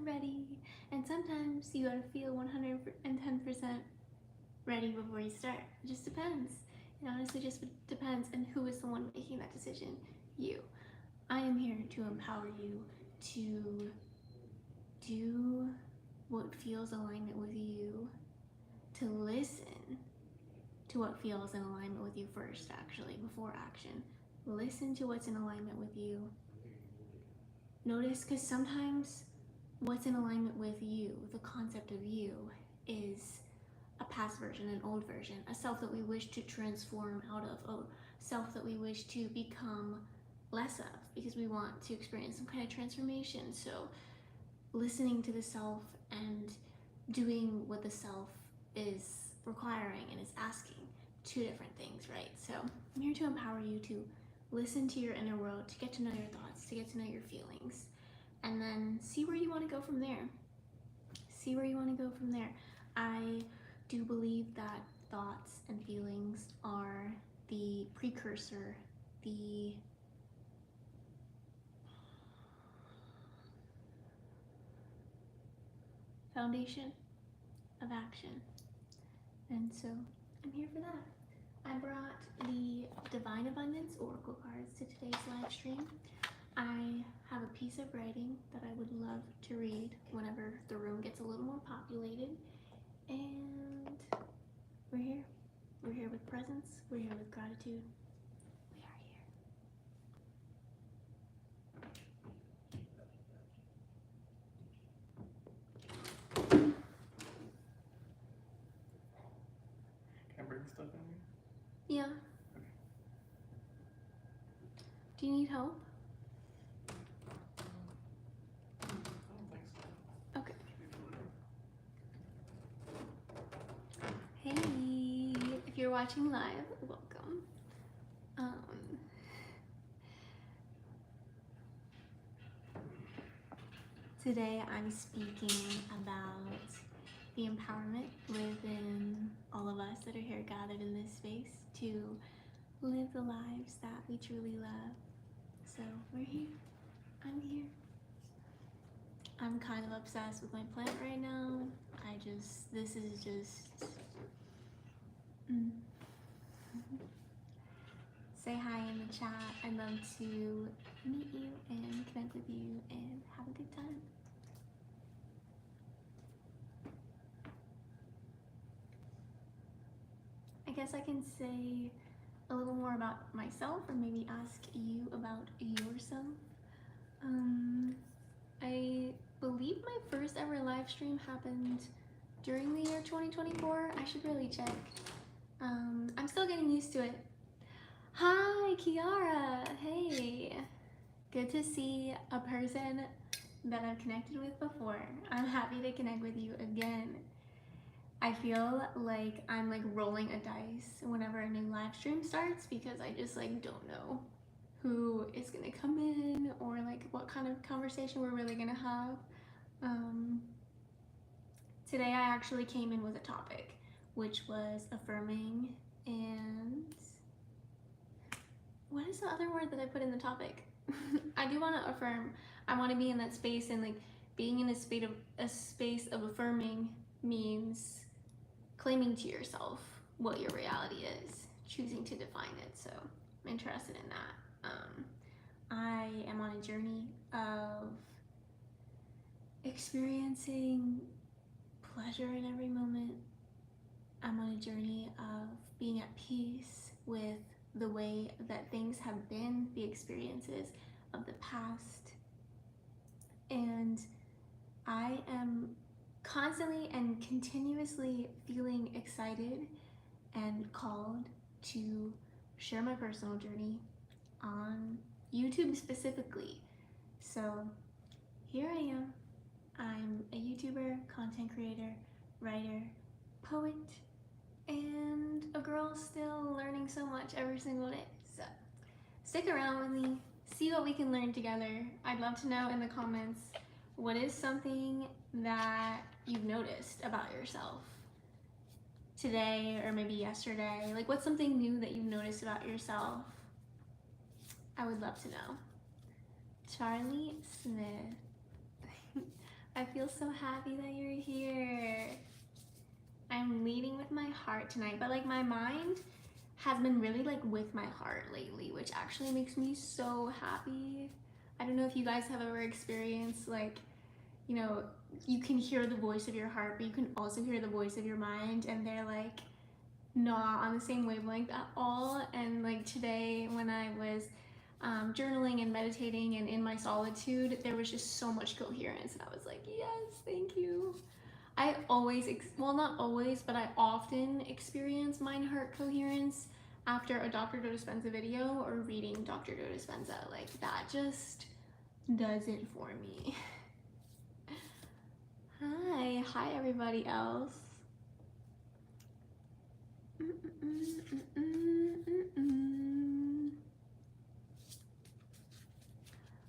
ready, and sometimes you gotta feel 110% ready before you start. It just depends. It honestly just depends, and who is the one making that decision? You. I am here to empower you to do what feels alignment with you, to listen to what feels in alignment with you first, actually, before action. Listen to what's in alignment with you. Notice, because sometimes what's in alignment with you, the concept of you, is a past version, an old version, a self that we wish to transform out of, a self that we wish to become less of, because we want to experience some kind of transformation. So listening to the self and doing what the self is requiring and is asking, two different things, right? So I'm here to empower you to listen to your inner world, to get to know your thoughts, to get to know your feelings, and then see where you want to go from there. See where you want to go from there. I do believe that thoughts and feelings are the precursor, the foundation of action. And so I'm here for that. I brought the Divine Abundance Oracle cards to today's live stream. I have a piece of writing that I would love to read whenever the room gets a little more populated. And we're here. We're here with presence. We're here with gratitude. We are here. Can I bring stuff in here? Yeah. Okay. Do you need help? I don't think so. Okay. Should be fine. Hey, if you're watching live, welcome. Today I'm speaking about the empowerment within all of us that are here gathered in this space to live the lives that we truly love. So we're here. I'm here. I'm kind of obsessed with my plant right now. This is just... Say hi in the chat. I'd love to meet you and connect with you and have a good time. I guess I can say a little more about myself, or maybe ask you about yourself. I believe my first ever live stream happened during the year 2024. I should really check. I'm still getting used to it. Hi, Kiara. Hey. Good to see a person that I've connected with before. I'm happy to connect with you again. I feel like I'm like rolling a dice whenever a new live stream starts, because I just like don't know who is gonna come in or like what kind of conversation we're really gonna have. Today I actually came in with a topic, which was affirming, and what is the other word that I put in the topic? I do want to affirm. I want to be in that space, and like being in a space of affirming means claiming to yourself what your reality is, choosing to define it. So I'm interested in that. I am on a journey of experiencing pleasure in every moment. I'm on a journey of being at peace with the way that things have been, the experiences of the past. And I am constantly and continuously feeling excited and called to share my personal journey on YouTube specifically. So here I am. I'm a YouTuber, content creator, writer, poet, and a girl still learning so much every single day. So stick around with me, see what we can learn together. I'd love to know in the comments, what is something that you've noticed about yourself today or maybe yesterday? Like, what's something new that you've noticed about yourself? I would love to know. Charlie Smith. I feel so happy that you're here. I'm leading with my heart tonight, but like my mind has been really like with my heart lately, which actually makes me so happy. I don't know if you guys have ever experienced like, you know, you can hear the voice of your heart, but you can also hear the voice of your mind, and they're like not on the same wavelength at all. And like today when I was journaling and meditating and in my solitude, there was just so much coherence, and I was like, yes, thank you. I always, well, not always, but I often experience mind heart coherence after a Dr. Joe Dispenza video or reading Dr. Joe Dispenza. Like, that just does it for me. Hi everybody else.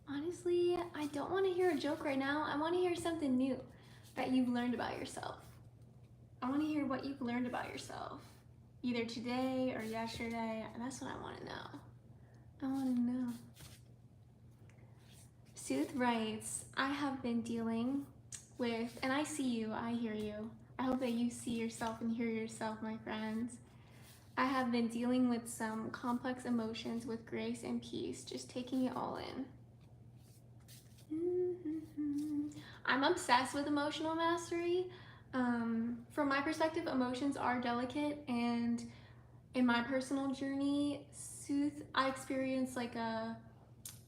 Honestly, I don't want to hear a joke right now. I want to hear something new that you've learned about yourself. I want to hear what you've learned about yourself, either today or yesterday. That's what I want to know. I want to know. Sooth writes, I have been dealing with, and I see you, I hear you. I hope that you see yourself and hear yourself, my friends. I have been dealing with some complex emotions with grace and peace, just taking it all in. I'm obsessed with emotional mastery. From my perspective, emotions are delicate, and in my personal journey, I experienced like a,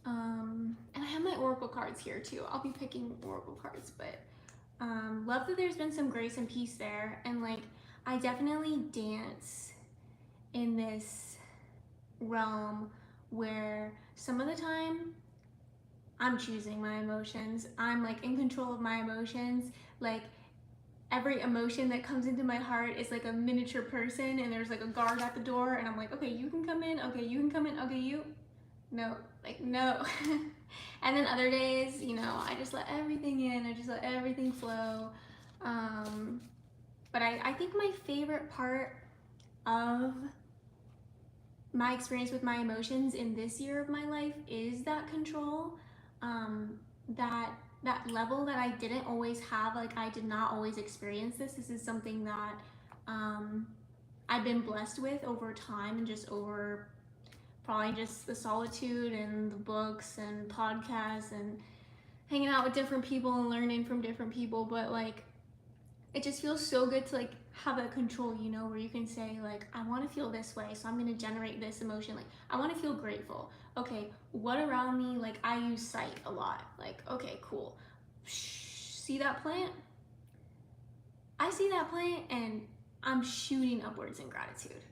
and I have my oracle cards here too. I'll be picking oracle cards, but love that there's been some grace and peace there, and like I definitely dance in this realm where some of the time I'm choosing my emotions. I'm like in control of my emotions. Like every emotion that comes into my heart is like a miniature person, and there's like a guard at the door, and I'm like, okay, you can come in, okay, you can come in, okay, you, no, like no. And then other days, you know, I just let everything in, I just let everything flow. But I think my favorite part of my experience with my emotions in this year of my life is that control, that level that I didn't always have. Like I did not always experience this. This is something that I've been blessed with over time, and just over probably just the solitude and the books and podcasts and hanging out with different people and learning from different people. But like it just feels so good to like have that control, you know, where you can say like, I want to feel this way, so I'm going to generate this emotion. Like I want to feel grateful. Okay, what around me? Like I use sight a lot. Like, okay, cool. See that plant? I see that plant and I'm shooting upwards in gratitude.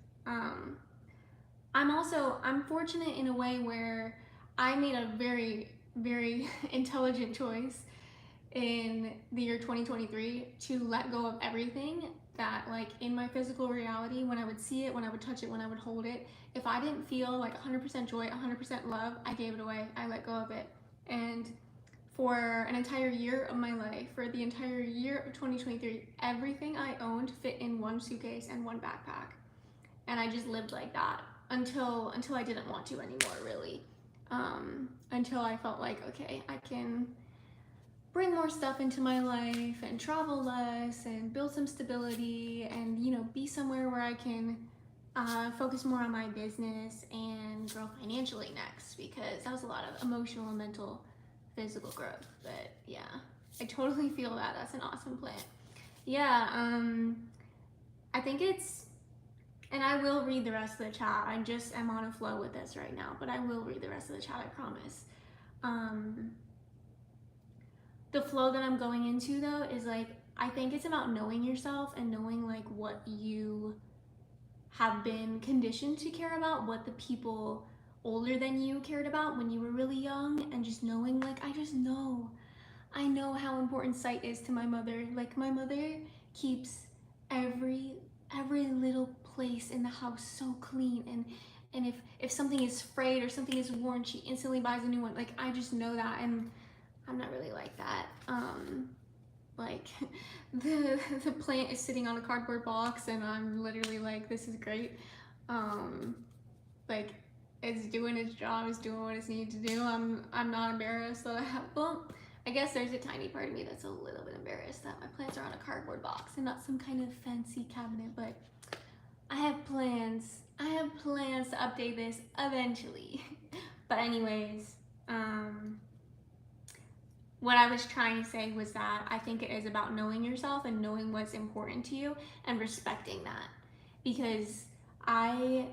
I'm fortunate in a way where I made a very, very intelligent choice in the year 2023 to let go of everything that, like, in my physical reality, when I would see it, when I would touch it, when I would hold it, if I didn't feel like 100% joy, 100% love, I gave it away. I let go of it. And for an entire year of my life, for the entire year of 2023, everything I owned fit in one suitcase and one backpack. And I just lived like that until I didn't want to anymore, really. Until I felt like, okay, I can bring more stuff into my life and travel less and build some stability and, you know, be somewhere where I can focus more on my business and grow financially next, because that was a lot of emotional and mental, physical growth. But yeah, I totally feel that. That's an awesome plan. Yeah, I think it's, and I will read the rest of the chat. I just am on a flow with this right now, but I will read the rest of the chat, I promise. The flow that I'm going into though is like, I think it's about knowing yourself and knowing like what you have been conditioned to care about, what the people older than you cared about when you were really young, and just knowing like, I know how important sight is to my mother. Like my mother keeps every little place in the house so clean, and if something is frayed or something is worn, she instantly buys a new one. Like I just know that, and I'm not really like that. Like the plant is sitting on a cardboard box and I'm literally like, this is great. Like it's doing its job, it's doing what it needs to do. I'm not embarrassed that I I guess there's a tiny part of me that's a little bit embarrassed that my plants are on a cardboard box and not some kind of fancy cabinet, but I have plans. I have plans to update this eventually. But anyways, what I was trying to say was that I think it is about knowing yourself and knowing what's important to you and respecting that. Because I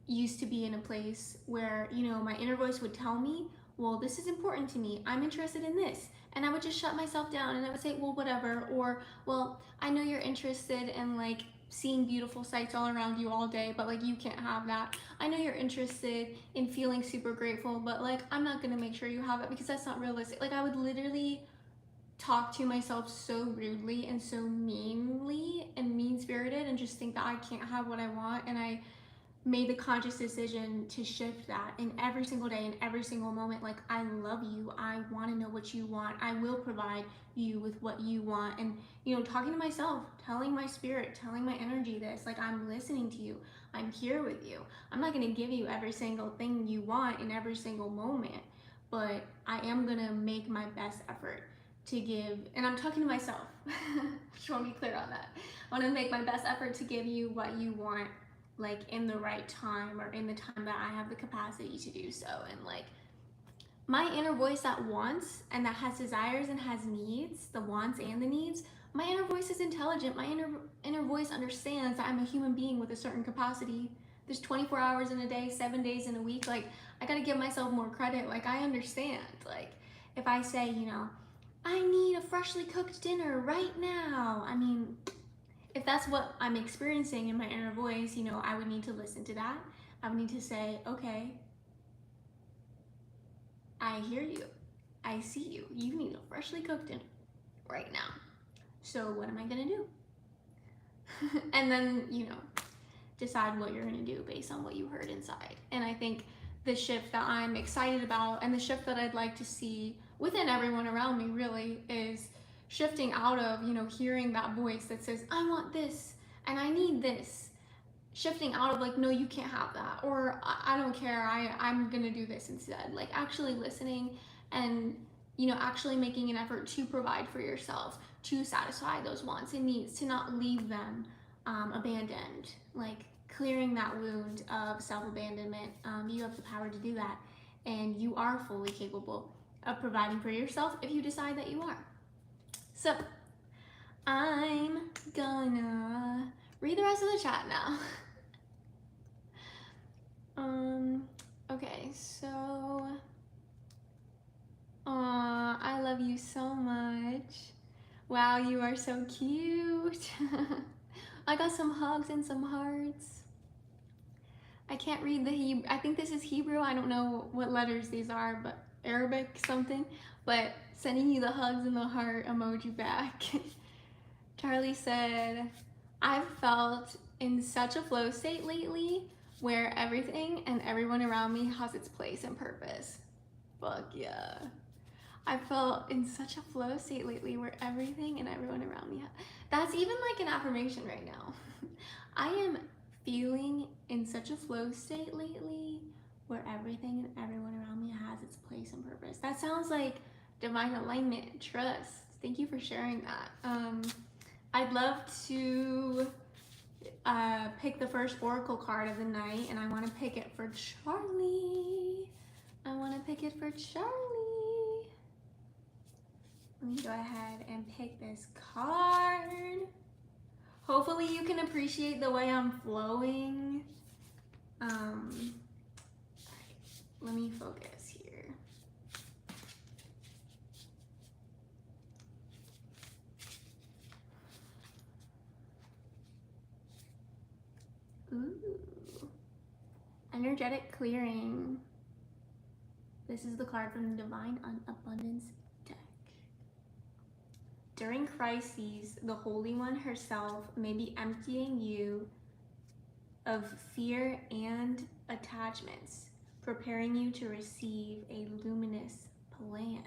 used to be in a place where, you know, my inner voice would tell me, well, this is important to me. I'm interested in this. And I would just shut myself down and I would say, well, whatever. Or, well, I know you're interested in like seeing beautiful sights all around you all day, but like you can't have that. I know you're interested in feeling super grateful, but like I'm not gonna make sure you have it because that's not realistic. Like I would literally talk to myself so rudely and so meanly and mean-spirited and just think that I can't have what I want. And I made the conscious decision to shift that in every single day, in every single moment. Like, I love you. I want to know what you want. I will provide you with what you want. And, you know, talking to myself, telling my spirit, telling my energy this, like, I'm listening to you. I'm here with you. I'm not going to give you every single thing you want in every single moment, but I am going to make my best effort to give, and I'm talking to myself. Just want to be clear on that. I want to make my best effort to give you what you want, like in the right time or in the time that I have the capacity to do so. And like my inner voice that wants and that has desires and has needs, the wants and the needs, my inner voice is intelligent. My inner voice understands that I'm a human being with a certain capacity. There's 24 hours in a day, 7 days in a week. Like I gotta give myself more credit. Like I understand. Like if I say, you know, I need a freshly cooked dinner right now, I mean, if that's what I'm experiencing in my inner voice, you know, I would need to listen to that. I would need to say, okay, I hear you. I see you. You need a freshly cooked dinner right now. So what am I gonna do? And then, you know, decide what you're gonna do based on what you heard inside. And I think the shift that I'm excited about and the shift that I'd like to see within everyone around me really is shifting out of, you know, hearing that voice that says, I want this and I need this. Shifting out of like, no, you can't have that. Or I don't care, I'm gonna do this instead. Like actually listening and, you know, actually making an effort to provide for yourself, to satisfy those wants and needs, to not leave them abandoned. Like clearing that wound of self-abandonment. You have the power to do that. And you are fully capable of providing for yourself if you decide that you are. So, I'm gonna read the rest of the chat now. Okay, so, I love you so much. Wow, you are so cute. I got some hugs and some hearts. I can't read the Hebrew. I think this is Hebrew. I don't know what letters these are, but Arabic something. But sending you the hugs and the heart emoji back. Charlie said, I've felt in such a flow state lately where everything and everyone around me has its place and purpose. Fuck yeah. I felt in such a flow state lately where everything and everyone around me that's even like an affirmation right now. I am feeling in such a flow state lately where everything and everyone around me has its place and purpose. That sounds like divine alignment, trust. Thank you for sharing that. I'd love to pick the first oracle card of the night, and I want to pick it for Charlie. I want to pick it for Charlie. Let me go ahead and pick this card. Hopefully you can appreciate the way I'm flowing. Let me focus here. Ooh. Energetic clearing. This is the card from the Divine Abundance deck. During crises, the Holy One herself may be emptying you of fear and attachments, preparing you to receive a luminous plan.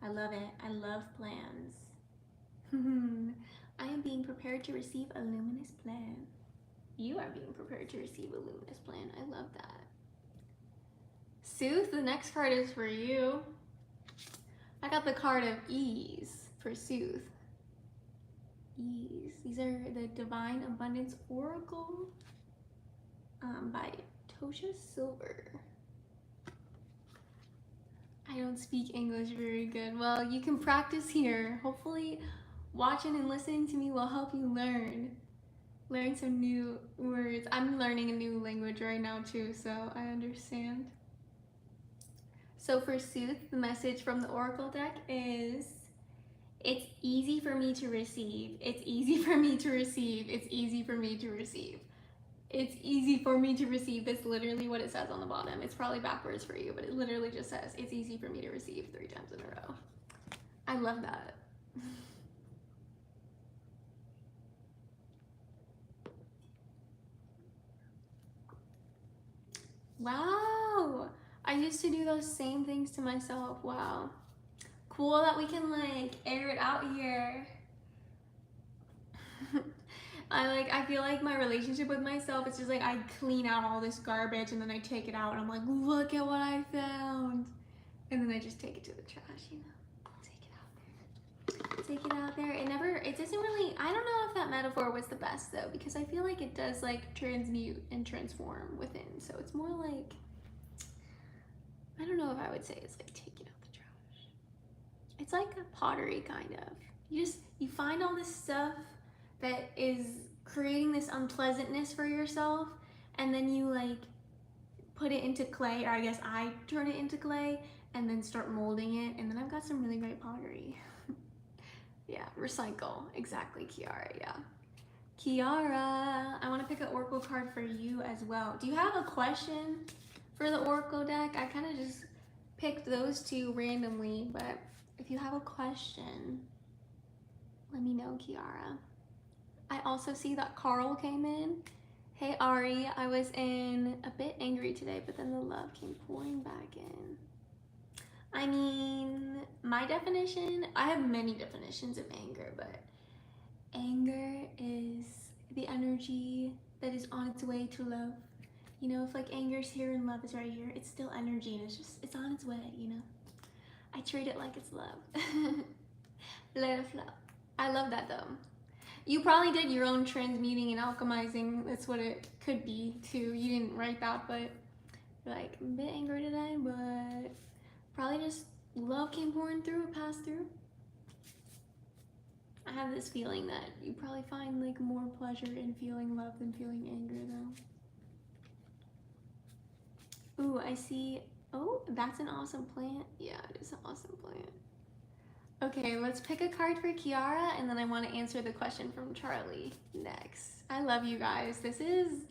I love it. I love plans. I am being prepared to receive a luminous plan. You are being prepared to receive a luminous plan. I love that. Sooth, the next card is for you. I got the card of ease for soothe. Ease. These are the Divine Abundance Oracle by Tosha Silver. I don't speak English very good. Well, you can practice here. Hopefully watching and listening to me will help you learn some new words. I'm learning a new language right now too, so I understand. So for Soothe, the message from the Oracle deck is, it's easy for me to receive. It's easy for me to receive. It's easy for me to receive. It's easy for me to receive. That's literally what it says on the bottom. It's probably backwards for you, but it literally just says, it's easy for me to receive 3 times in a row. I love that. Wow. I used to do those same things to myself. Wow. Cool that we can like air it out here. I feel like my relationship with myself, it's just like I clean out all this garbage and then I take it out and I'm like, look at what I found. And then I just take it to the trash, you know. Take it out there. It doesn't really, I don't know if that metaphor was the best though, because I feel like it does like transmute and transform within. So it's more like, I don't know if I would say it's like taking out the trash. It's like a pottery kind of. You find all this stuff that is creating this unpleasantness for yourself, and then you like put it into clay, or I guess I turn it into clay and then start molding it, and then I've got some really great pottery. Yeah, recycle. Exactly, Kiara, yeah. Kiara, I want to pick an Oracle card for you as well. Do you have a question for the Oracle deck? I kind of just picked those 2 randomly, but if you have a question, let me know, Kiara. I also see that Carl came in. Hey Ari, I was in a bit angry today, but then the love came pouring back in. I mean, my definition, I have many definitions of anger, but anger is the energy that is on its way to love. You know, if like anger's here and love is right here, it's still energy and it's on its way, you know? I treat it like it's love. Let it flow. I love that though. You probably did your own transmuting and alchemizing. That's what it could be too. You didn't write that, but you're like, I'm a bit angry today, but probably just love came pouring through or passed through. I have this feeling that you probably find like more pleasure in feeling love than feeling anger though. Ooh, I see. Oh, that's an awesome plant. Yeah, it is an awesome plant. Okay, let's pick a card for Kiara, and then I want to answer the question from Charlie next. I love you guys. This is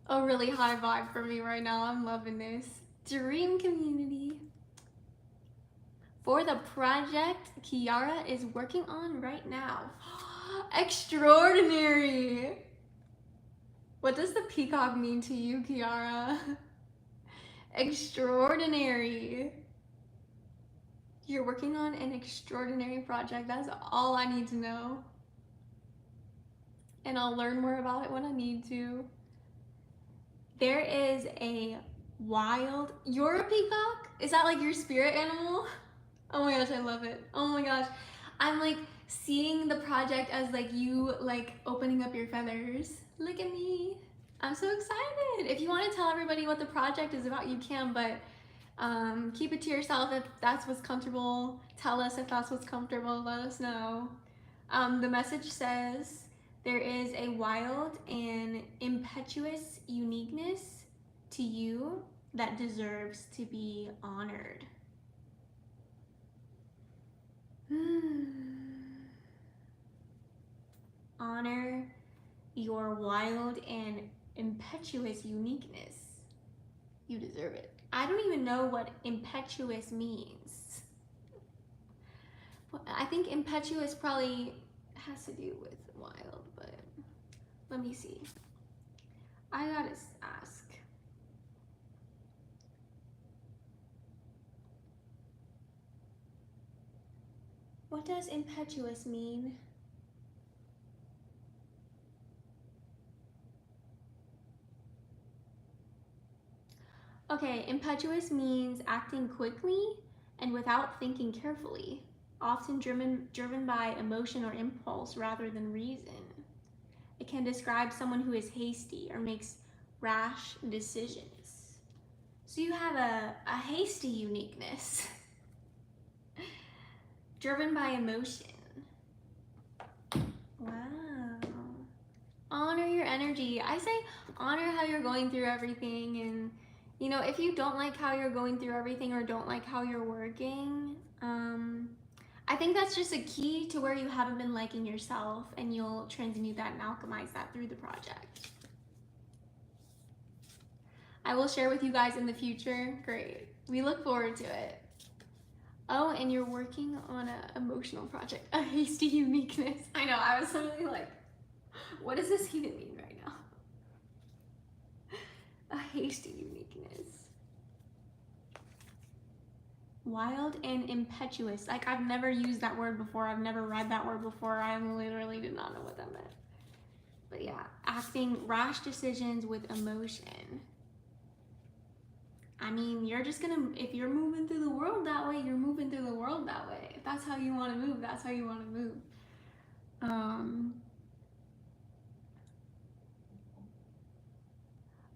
a really high vibe for me right now. I'm loving this. Dream community. For the project Kiara is working on right now. Extraordinary. What does the peacock mean to you, Kiara? Extraordinary. You're working on an extraordinary project. That's all I need to know. And I'll learn more about it when I need to. There is a wild... You're a peacock? Is that like your spirit animal? Oh my gosh, I love it. Oh my gosh. I'm like seeing the project as like you like opening up your feathers. Look at me. I'm so excited. If you want to tell everybody what the project is about, you can, but keep it to yourself if that's what's comfortable. Tell us if that's what's comfortable. Let us know. The message says, there is a wild and impetuous uniqueness to you that deserves to be honored. Honor your wild and impetuous uniqueness. You deserve it. I don't even know what impetuous means. I think impetuous probably has to do with wild, but let me see. I gotta ask. What does impetuous mean? Okay, impetuous means acting quickly and without thinking carefully, often driven by emotion or impulse rather than reason. It can describe someone who is hasty or makes rash decisions. So you have a hasty uniqueness, driven by emotion. Wow. Honor your energy. I say honor how you're going through everything, and you know, if you don't like how you're going through everything or don't like how you're working, I think that's just a key to where you haven't been liking yourself, and you'll transmute that and alchemize that through the project. I will share with you guys in the future. Great. We look forward to it. Oh, and you're working on an emotional project, a hasty uniqueness. I know, I was literally like, what does this even mean right now? A hasty uniqueness. Wild and impetuous. Like, I've never used that word before. I've never read that word before. I literally did not know what that meant. But yeah, acting rash decisions with emotion. I mean, you're just gonna, if you're moving through the world that way, you're moving through the world that way. If that's how you want to move, that's how you want to move.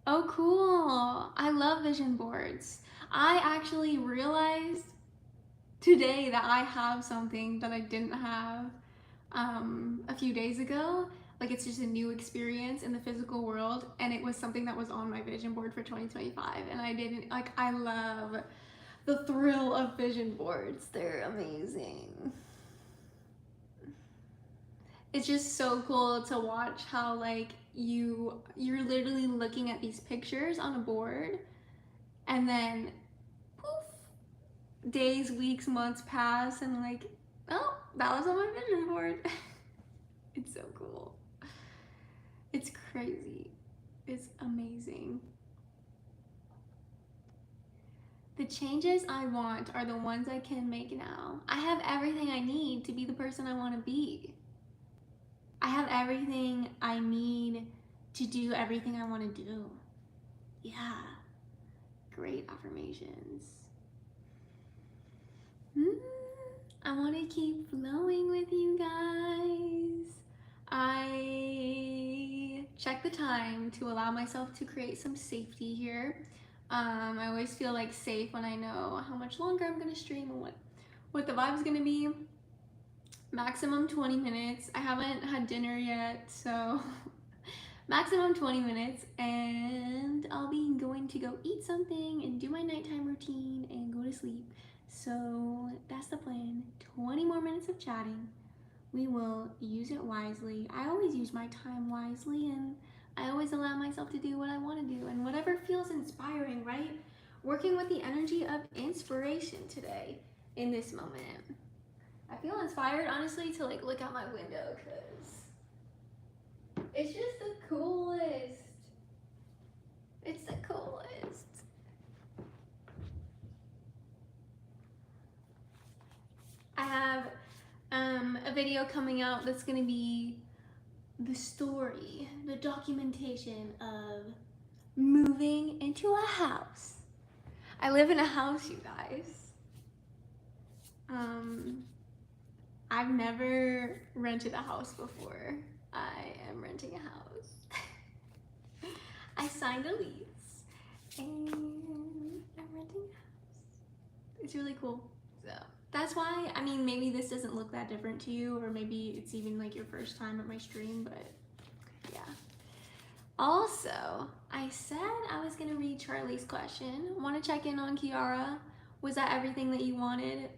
Oh, cool. I love vision boards. I actually realized today that I have something that I didn't have a few days ago. Like, it's just a new experience in the physical world, and it was something that was on my vision board for 2025, and I didn't, like, I love the thrill of vision boards. They're amazing. It's just so cool to watch how, like, you're literally looking at these pictures on a board, and then poof, days, weeks, months pass, and like, oh, that was on my vision board. It's so cool. It's crazy. It's amazing. The changes I want are the ones I can make now. I have everything I need to be the person I want to be. I have everything I need to do everything I want to do. Yeah. Great affirmations. I want to keep flowing with you guys. I check the time to allow myself to create some safety here. I always feel like safe when I know how much longer I'm gonna stream and what the vibe's gonna be. Maximum 20 minutes. I haven't had dinner yet, so maximum 20 minutes, and I'll be going to go eat something and do my nighttime routine and go to sleep. So that's the plan. 20 more minutes of chatting. We will use it wisely. I always use my time wisely, and I always allow myself to do what I want to do and whatever feels inspiring, right? Working with the energy of inspiration today in this moment. I feel inspired, honestly, to like look out my window because it's just the coolest. It's the coolest. I have a video coming out that's gonna be the story, the documentation of moving into a house. I live in a house, you guys. I've never rented a house before. I am renting a house. I signed a lease and I'm renting a house. It's really cool. So that's why, I mean, maybe this doesn't look that different to you, or maybe it's even like your first time at my stream, but yeah. Also, I said I was gonna read Charlie's question. Want to check in on Kiara? Was that everything that you wanted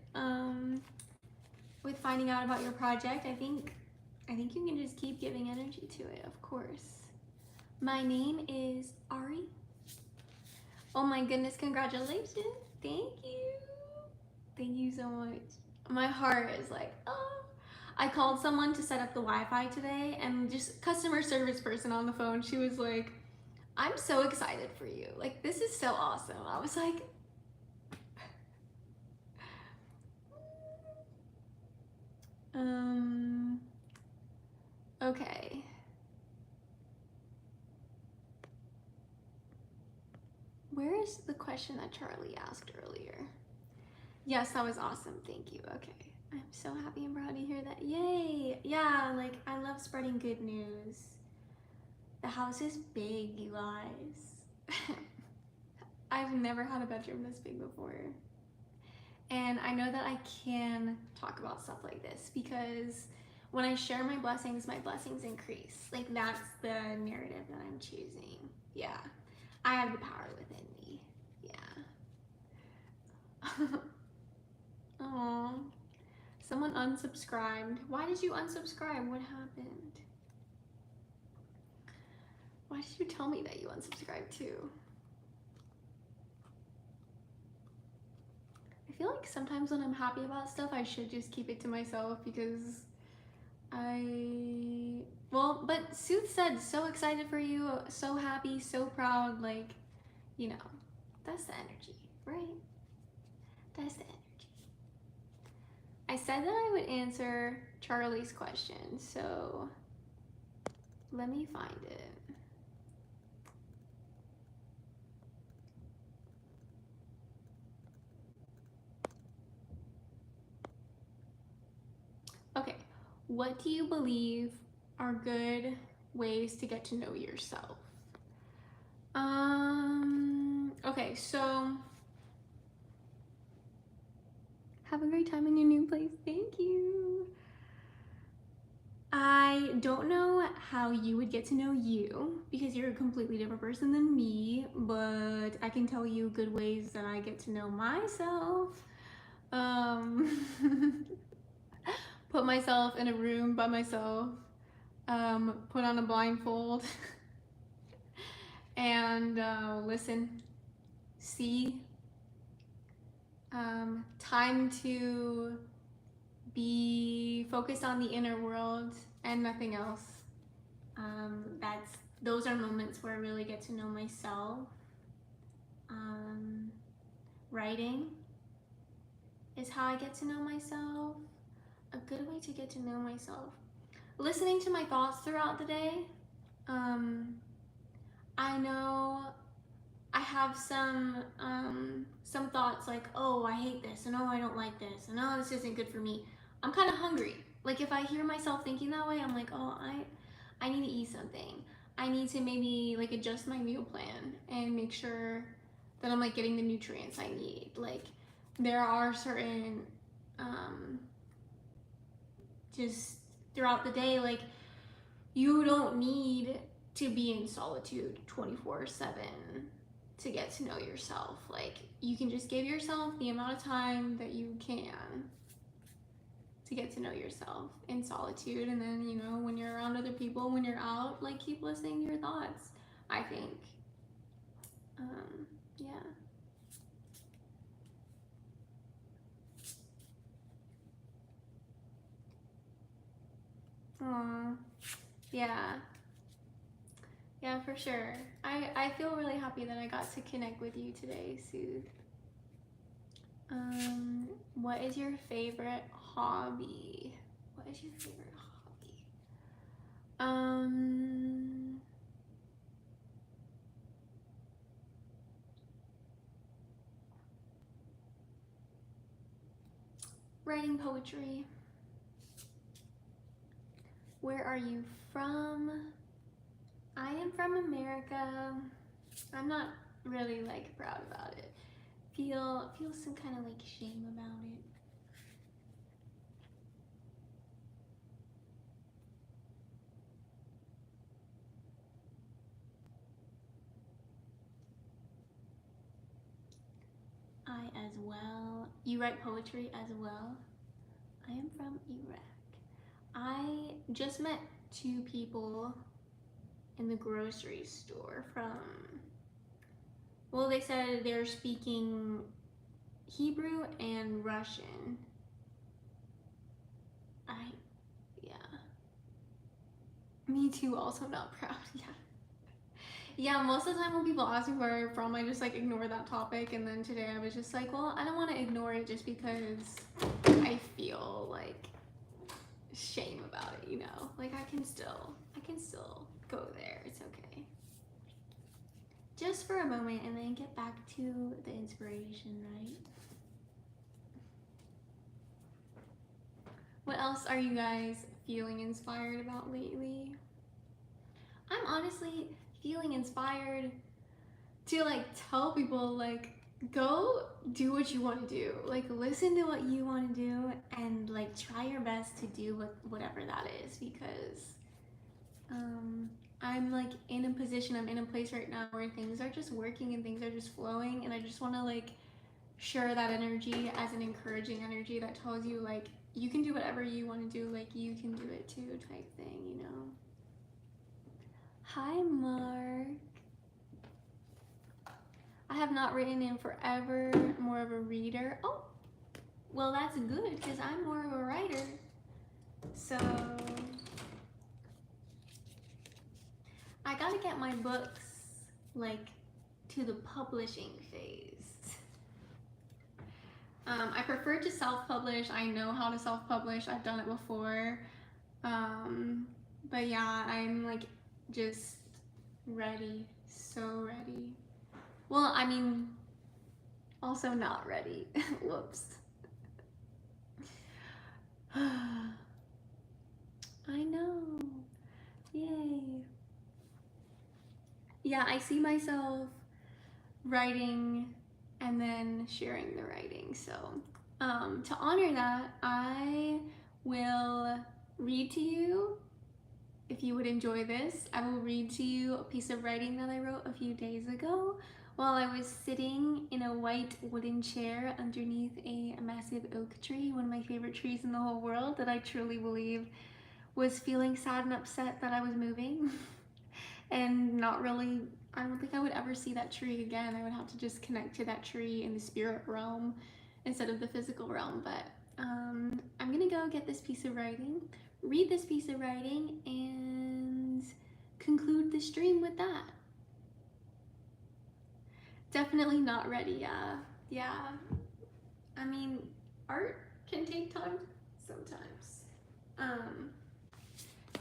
with finding out about your project? I think you can just keep giving energy to it, of course. My name is Ari. Oh my goodness, congratulations. Thank you. Thank you so much. My heart is like, oh. I called someone to set up the Wi-Fi today, and just customer service person on the phone, she was like, I'm so excited for you. Like, this is so awesome. I was like, okay. Where is the question that Charlie asked earlier? Yes, that was awesome. Thank you. Okay. I'm so happy and proud to hear that. Yay! Yeah, like I love spreading good news. The house is big, you guys. I've never had a bedroom this big before. And I know that I can talk about stuff like this because when I share my blessings increase. Like that's the narrative that I'm choosing. Yeah. I have the power within me. Yeah. Oh. Someone unsubscribed. Why did you unsubscribe? What happened? Why did you tell me that you unsubscribed too? I feel like sometimes when I'm happy about stuff, I should just keep it to myself because well, but Sooth said, so excited for you, so happy, so proud, like, you know, that's the energy, right? That's the energy. I said that I would answer Charlie's question, so let me find it. Okay, what do you believe are good ways to get to know yourself? Okay, so have a great time in your new place. Thank you. I don't know how you would get to know you because you're a completely different person than me, but I can tell you good ways that I get to know myself. Put myself in a room by myself, put on a blindfold, and listen, see, time to be focused on the inner world and nothing else. Those are moments where I really get to know myself. Writing is how I get to know myself. A good way to get to know myself. Listening to my thoughts throughout the day. I know I have some thoughts like, oh, I hate this, and oh, I don't like this, and oh, this isn't good for me. I'm kind of hungry. Like if I hear myself thinking that way, I'm like, oh, I need to eat something. I need to maybe like adjust my meal plan and make sure that I'm like getting the nutrients I need. Like there are certain just throughout the day, like you don't need to be in solitude 24/7 to get to know yourself. Like you can just give yourself the amount of time that you can to get to know yourself in solitude, and then, you know, when you're around other people, when you're out, like keep listening to your thoughts, I think. Yeah. Aww. Yeah. Yeah, for sure. I feel really happy that I got to connect with you today, Sooth. What is your favorite hobby? What is your favorite hobby? Writing poetry. Where are you from? I am from America. I'm not really like proud about it. Feel some kind of like shame about it. I as well. You write poetry as well? I am from Iraq. I just met 2 people in the grocery store from, well, they said they're speaking Hebrew and Russian. Yeah. Me too, also not proud, yeah. Yeah, most of the time when people ask me where I'm from, I just like ignore that topic, and then today I was just like, well, I don't want to ignore it just because I feel like shame about it, you know? Like I can still go there, it's okay. Just for a moment and then get back to the inspiration, right? else are you guys feeling inspired about lately? I'm honestly feeling inspired to like tell people like go do what you want to do. Like listen to what you want to do and like try your best to do whatever that is, because I'm like in a position, I'm in a place right now where things are just working and things are just flowing, and I just want to like share that energy as an encouraging energy that tells you like you can do whatever you want to do, like you can do it too type thing, you know. Hi Mark. I have not written in forever, more of a reader. Oh, well that's good because I'm more of a writer. So I gotta get my books like to the publishing phase. I prefer to self-publish. I know how to self-publish. I've done it before. But yeah, I'm like just ready, so ready. Well, I mean, also not ready. Whoops. I know. Yay. Yeah, I see myself writing and then sharing the writing. So to honor that, I will read to you. If you would enjoy this, I will read to you a piece of writing that I wrote a few days ago while I was sitting in a white wooden chair underneath a massive oak tree, one of my favorite trees in the whole world, that I truly believe was feeling sad and upset that I was moving and not really, I don't think I would ever see that tree again. I would have to just connect to that tree in the spirit realm instead of the physical realm. But I'm gonna go get this piece of writing, read this piece of writing, and conclude the stream with that. Definitely not ready, yeah. I mean, art can take time sometimes.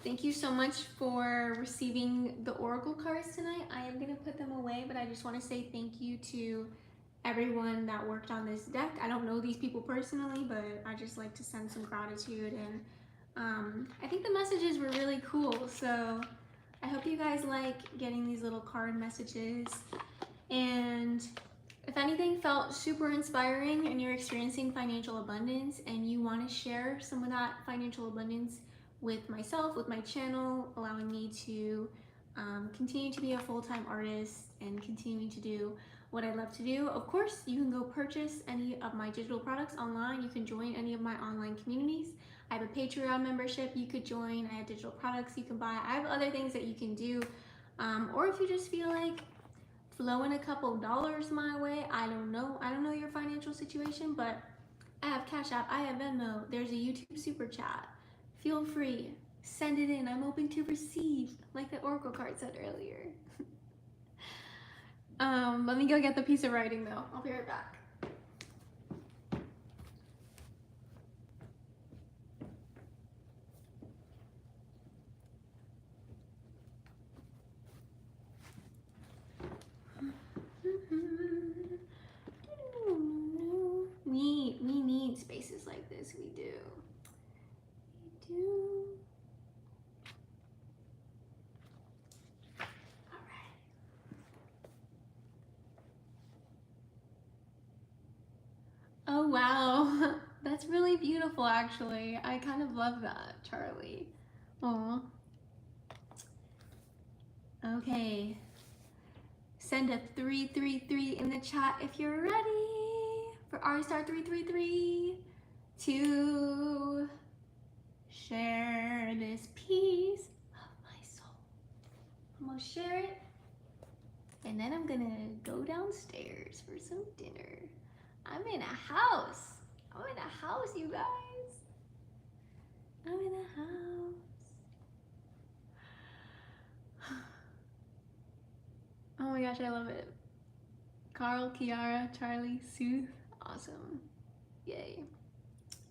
Thank you so much for receiving the oracle cards tonight. I am gonna put them away, but I just want to say thank you to everyone that worked on this deck. I don't know these people personally, but I just like to send some gratitude, and I think the messages were really cool. So I hope you guys like getting these little card messages, and if anything felt super inspiring and you're experiencing financial abundance and you want to share some of that financial abundance with myself, with my channel, allowing me to continue to be a full-time artist and continuing to do what I love to do, of course, you can go purchase any of my digital products online. You can join any of my online communities. I have a Patreon membership you could join. I have digital products you can buy. I have other things that you can do. Or if you just feel like flowing a couple dollars my way, I don't know your financial situation, but I have Cash App, I have Venmo, there's a YouTube super chat. Feel free, send it in. I'm open to receive, like the oracle card said earlier. Let me go get the piece of writing though. I'll be right back. We need spaces like this. We do. We do. All right. Oh wow, that's really beautiful. Actually, I kind of love that, Charlie. Aw. Okay. Send a 333 in the chat if you're ready for R star 333 to share this piece of my soul. I'm gonna share it, and then I'm gonna go downstairs for some dinner. I'm in a house. I'm in a house, you guys. I'm in a house. Oh my gosh, I love it. Carl, Kiara, Charlie, Sooth, awesome. Yay.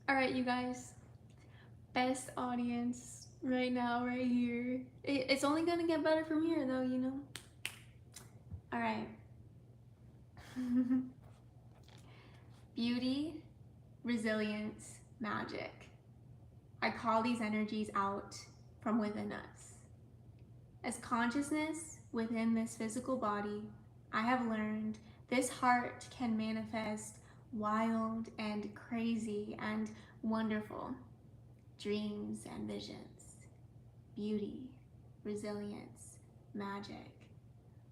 All right, you guys. Best audience right now, right here. It's only gonna get better from here though, you know? All right. Beauty, resilience, magic. I call these energies out from within us. As consciousness within this physical body, I have learned this heart can manifest wild and crazy and wonderful dreams and visions, beauty, resilience, magic.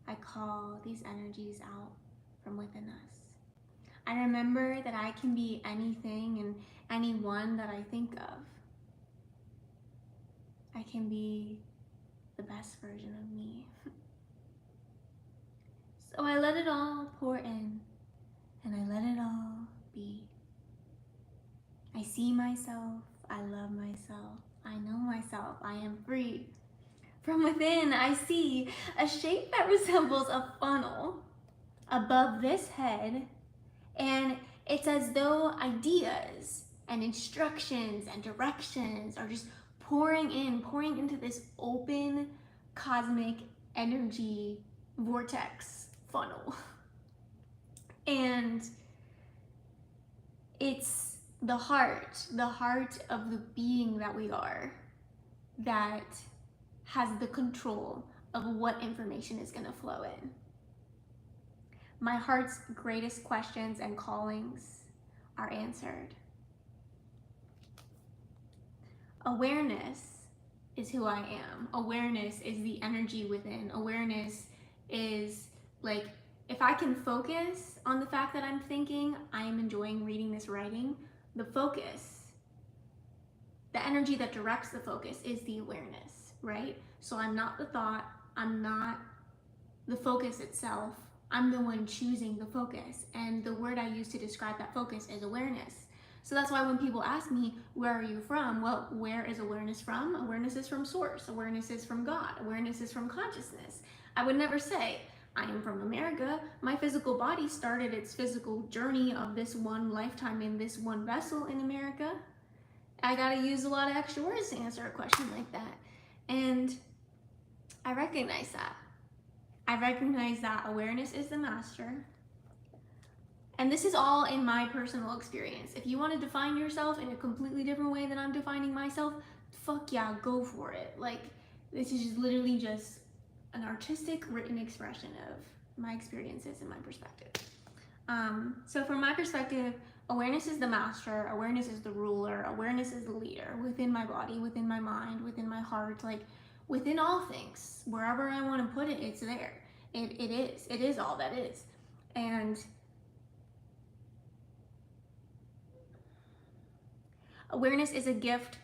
I call these energies out from within us. I remember that I can be anything and anyone that I think of. I can be the best version of me. So I let it all pour in, and I let it all be. I see myself, I love myself, I know myself, I am free. From within, I see a shape that resembles a funnel above this head, and it's as though ideas and instructions and directions are just pouring into this open cosmic energy vortex funnel. And it's the heart of the being that we are, that has the control of what information is going to flow in. My heart's greatest questions and callings are answered. Awareness is who I am. Awareness is the energy within. Awareness is like, if I can focus on the fact that I'm thinking, I am enjoying reading this writing, the focus, the energy that directs the focus is the awareness, right? So I'm not the thought, I'm not the focus itself, I'm the one choosing the focus. And the word I use to describe that focus is awareness. So that's why when people ask me, where are you from? Well, where is awareness from? Awareness is from source. Awareness is from God. Awareness is from consciousness. I would never say, I am from America. My physical body started its physical journey of this one lifetime in this one vessel in America. I gotta use a lot of extra words to answer a question like that. And I recognize that. I recognize that awareness is the master. And this is all in my personal experience. If you want to define yourself in a completely different way than I'm defining myself, fuck yeah, go for it. Like, this is just literally just an artistic written expression of my experiences and my perspective. So from my perspective, awareness is the master, awareness is the ruler, awareness is the leader within my body, within my mind, within my heart, like within all things. Wherever I want to put it, it's there. It is all that is. And awareness is a gift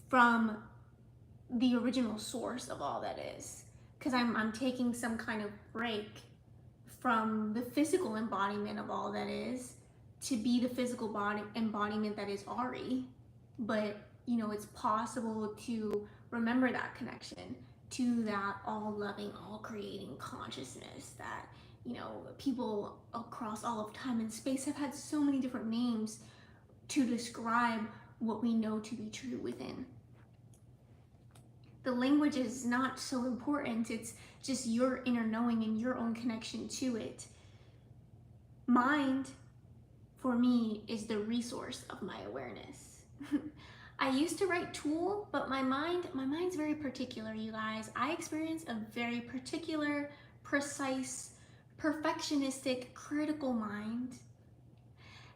from the original source of all that is. Because I'm taking some kind of break from the physical embodiment of all that is to be the physical body embodiment that is Ari. But, you know, it's possible to remember that connection to that all-loving, all-creating consciousness that, you know, people across all of time and space have had so many different names to describe what we know to be true within. The language is not so important. It's just your inner knowing and your own connection to it. Mind, for me, is the resource of my awareness. I used to write tool, but my mind's very particular, you guys. I experience a very particular, precise, perfectionistic, critical mind.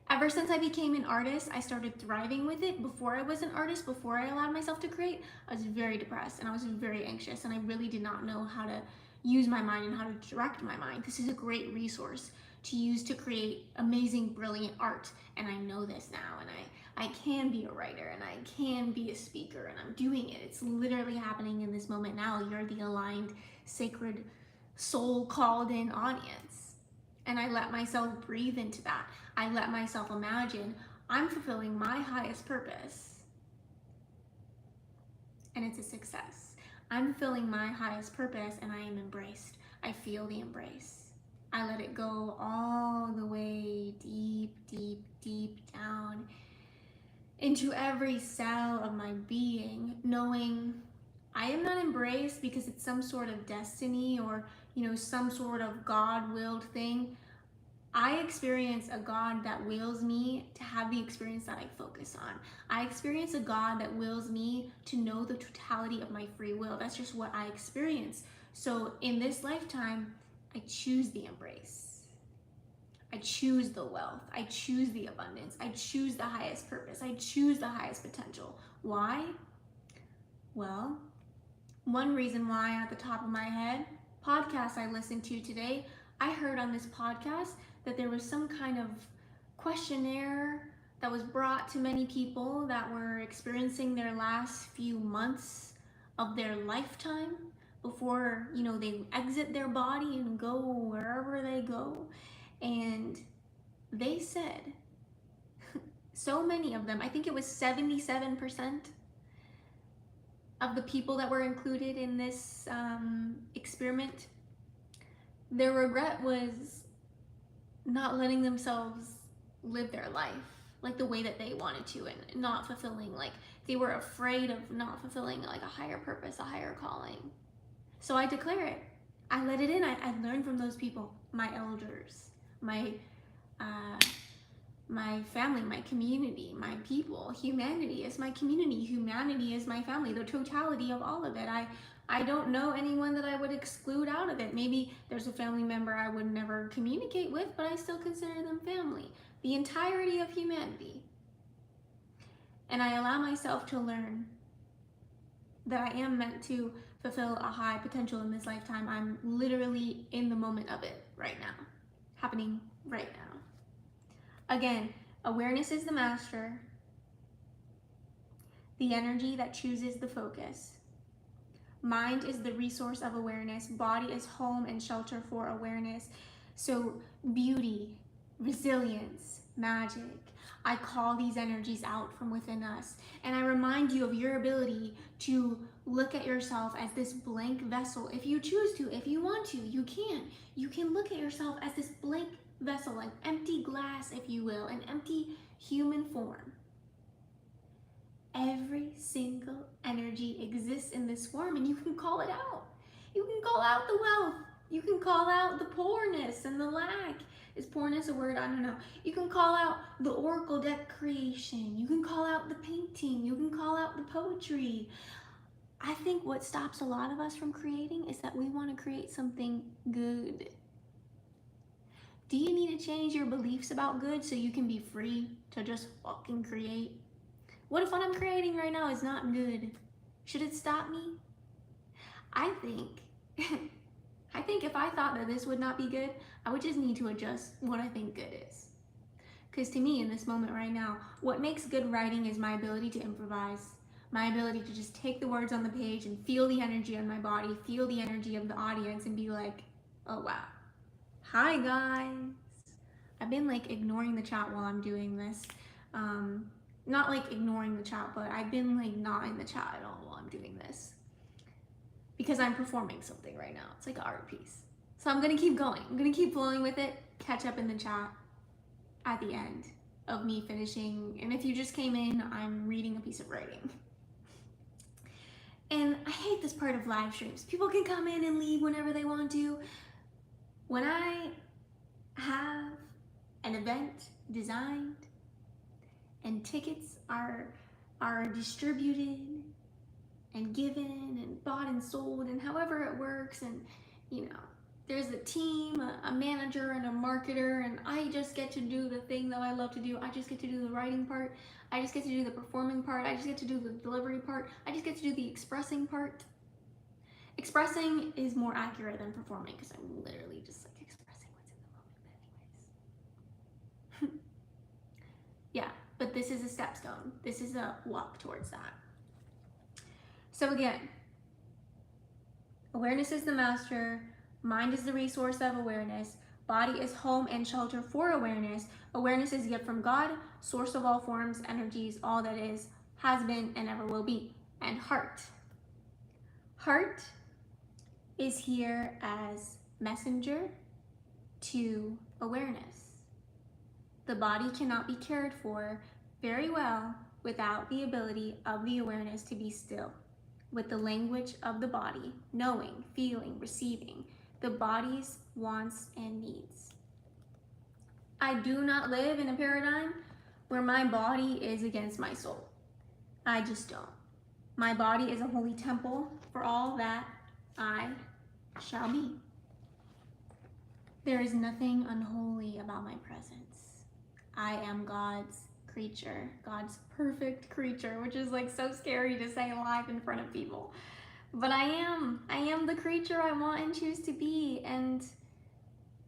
Ever since I became an artist, I started thriving with it. Before I was an artist, before I allowed myself to create, I was very depressed and I was very anxious, and I really did not know how to use my mind and how to direct my mind. This is a great resource to use to create amazing, brilliant art, and I know this now, and I can be a writer and I can be a speaker, and I'm doing it. It's literally happening in this moment now. You're the aligned, sacred, soul called in audience. And I let myself breathe into that. I let myself imagine I'm fulfilling my highest purpose. And it's a success. I'm fulfilling my highest purpose and I am embraced. I feel the embrace. I let it go all the way deep, deep, deep down into every cell of my being, knowing I am not embraced because it's some sort of destiny or, you know, some sort of God-willed thing. I experience a God that wills me to have the experience that I focus on. I experience a God that wills me to know the totality of my free will. That's just what I experience. So in this lifetime, I choose the embrace. I choose the wealth. I choose the abundance. I choose the highest purpose. I choose the highest potential. Why? Well, one reason why at the top of my head, podcast I listened to today, I heard on this podcast that there was some kind of questionnaire that was brought to many people that were experiencing their last few months of their lifetime before, they exit their body and go wherever they go. And they said, so many of them, I think it was 77% of the people that were included in this experiment, their regret was not letting themselves live their life like the way that they wanted to, and not fulfilling, like they were afraid of not fulfilling like a higher purpose, a higher calling. So I declare it. I let it in. I learned from those people, my elders, my family, my community, my people. Humanity is my community. Humanity is my family. The totality of all of it. I don't know anyone that I would exclude out of it. Maybe there's a family member I would never communicate with, but I still consider them family. The entirety of humanity. And I allow myself to learn that I am meant to fulfill a high potential in this lifetime. I'm literally in the moment of it right now. Happening right now. Again, awareness is the master. The energy that chooses the focus. Mind is the resource of awareness. Body is home and shelter for awareness. So beauty, resilience, magic. I call these energies out from within us. And I remind you of your ability to look at yourself as this blank vessel. If you choose to, if you want to, you can. You can look at yourself as this blank vessel, like empty glass, if you will, an empty human form. Every single energy exists in this form, and you can call it out. You can call out the wealth. You can call out the poorness and the lack. Is poorness a word? I don't know. You can call out the oracle deck creation. You can call out the painting. You can call out the poetry. I think what stops a lot of us from creating is that we want to create something good. Do you need to change your beliefs about good so you can be free to just fucking create? What if what I'm creating right now is not good? Should it stop me? I think if I thought that this would not be good, I would just need to adjust what I think good is. Because to me, in this moment right now, what makes good writing is my ability to improvise, my ability to just take the words on the page and feel the energy on my body, feel the energy of the audience, and be like, oh wow. Hi guys. I've been like ignoring the chat while I'm doing this. Not like ignoring the chat, but I've been like not in the chat at all while I'm doing this. Because I'm performing something right now. It's like an art piece. So I'm gonna keep going. I'm gonna keep flowing with it, catch up in the chat at the end of me finishing. And if you just came in, I'm reading a piece of writing. And I hate this part of live streams. People can come in and leave whenever they want to. When I have an event designed and tickets are distributed and given and bought and sold and however it works, and there's a team, a manager and a marketer, and I just get to do the thing that I love to do. I just get to do the writing part. I just get to do the performing part. I just get to do the delivery part. I just get to do the expressing part. Expressing is more accurate than performing because I'm literally just like expressing what's in the moment. Yeah, but this is a stepstone. This is a walk towards that. So again, awareness is the master. Mind is the resource of awareness. Body is home and shelter for awareness. Awareness is a gift from God, source of all forms, energies, all that is, has been, and ever will be. And heart. Heart is here as messenger to awareness. The body cannot be cared for very well without the ability of the awareness to be still, with the language of the body, knowing, feeling, receiving the body's wants and needs. I do not live in a paradigm where my body is against my soul. I just don't. My body is a holy temple for all that I shall be. There is nothing unholy about my presence. I am God's creature, God's perfect creature, which is like so scary to say live in front of people. But I am the creature I want and choose to be. And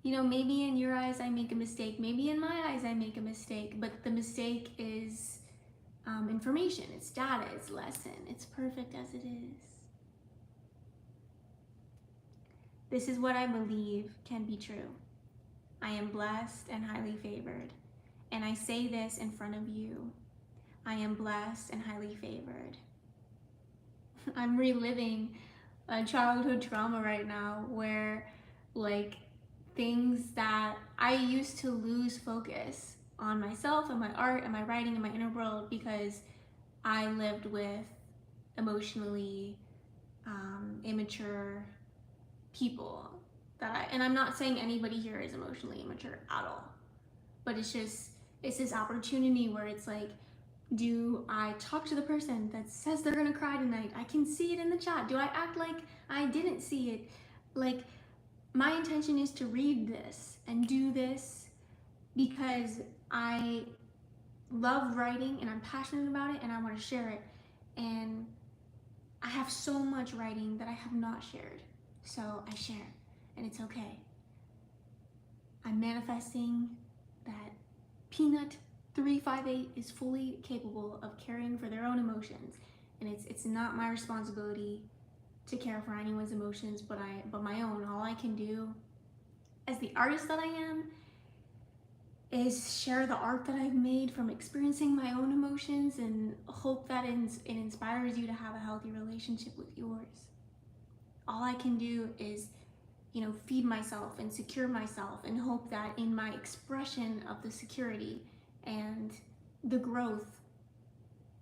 you know, maybe in your eyes I make a mistake, maybe in my eyes I make a mistake, but the mistake is information, it's data, it's lesson, it's perfect as it is. This is what I believe can be true. I am blessed and highly favored, and I say this in front of you. I am blessed and highly favored. I'm reliving a childhood trauma right now where like things that I used to lose focus on myself and my art and my writing and my inner world because I lived with emotionally immature people and I'm not saying anybody here is emotionally immature at all, but it's this opportunity where it's like, do I talk to the person that says they're gonna cry tonight? I can see it in the chat. Do I act like I didn't see it? Like, my intention is to read this and do this because I love writing and I'm passionate about it and I want to share it. And I have so much writing that I have not shared. So I share, and it's okay. I'm manifesting that Peanut 358 is fully capable of caring for their own emotions, and it's not my responsibility to care for anyone's emotions but my own. All I can do as the artist that I am is share the art that I've made from experiencing my own emotions and hope that it inspires you to have a healthy relationship with yours. All I can do is, you know, feed myself and secure myself and hope that in my expression of the security and the growth,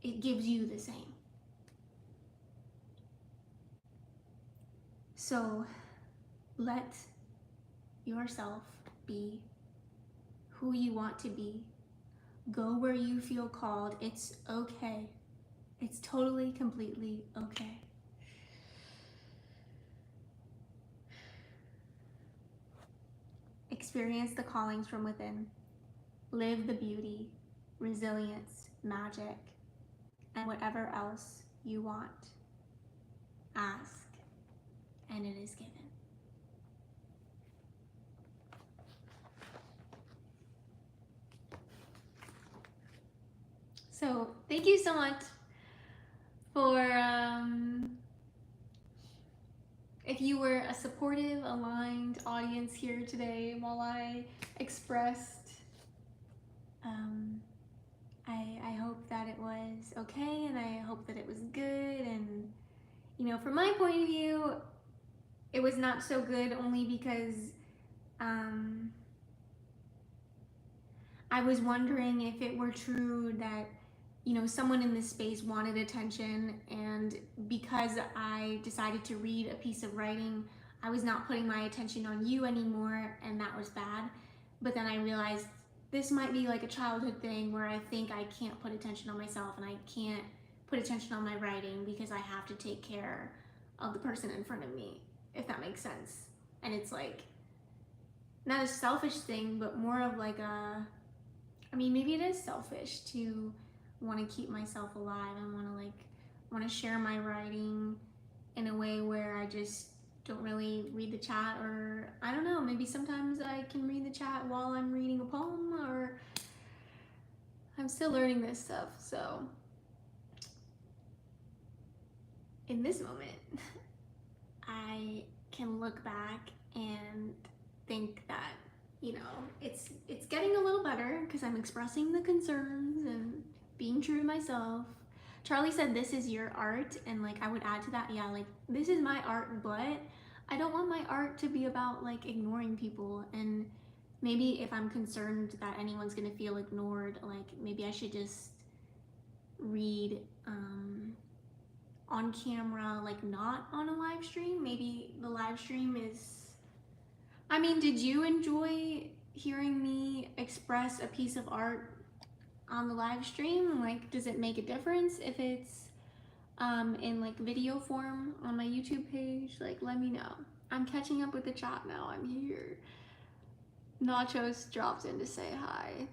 it gives you the same. So let yourself be who you want to be. Go where you feel called. It's okay. It's totally, completely okay. Experience the callings from within. Live the beauty, resilience, magic, and whatever else you want. Ask, and it is given. So thank you so much for if you were a supportive, aligned audience here today while I expressed. I hope that it was okay, and I hope that it was good. And you know, from my point of view, it was not so good only because I was wondering if it were true that, you know, someone in this space wanted attention, and because I decided to read a piece of writing, I was not putting my attention on you anymore, and that was bad. But then I realized this might be like a childhood thing where I think I can't put attention on myself and I can't put attention on my writing because I have to take care of the person in front of me, if that makes sense. And it's like, not a selfish thing, but more of like I mean, maybe it is selfish to want to keep myself alive and want to share my writing in a way where I just don't really read the chat, or I don't know, maybe sometimes I can read the chat while I'm reading a poem, or I'm still learning this stuff. So in this moment, I can look back and think that, you know, it's getting a little better because I'm expressing the concerns and being true to myself. Charlie said this is your art, and like I would add to that, yeah, like this is my art, but I don't want my art to be about like ignoring people. And maybe if I'm concerned that anyone's gonna feel ignored, like maybe I should just read on camera, like not on a live stream. Maybe the live stream is, I mean, did you enjoy hearing me express a piece of art on the live stream, like, does it make a difference if it's in like video form on my YouTube page? Like, let me know. I'm catching up with the chat now. I'm here. Nachos dropped in to say hi.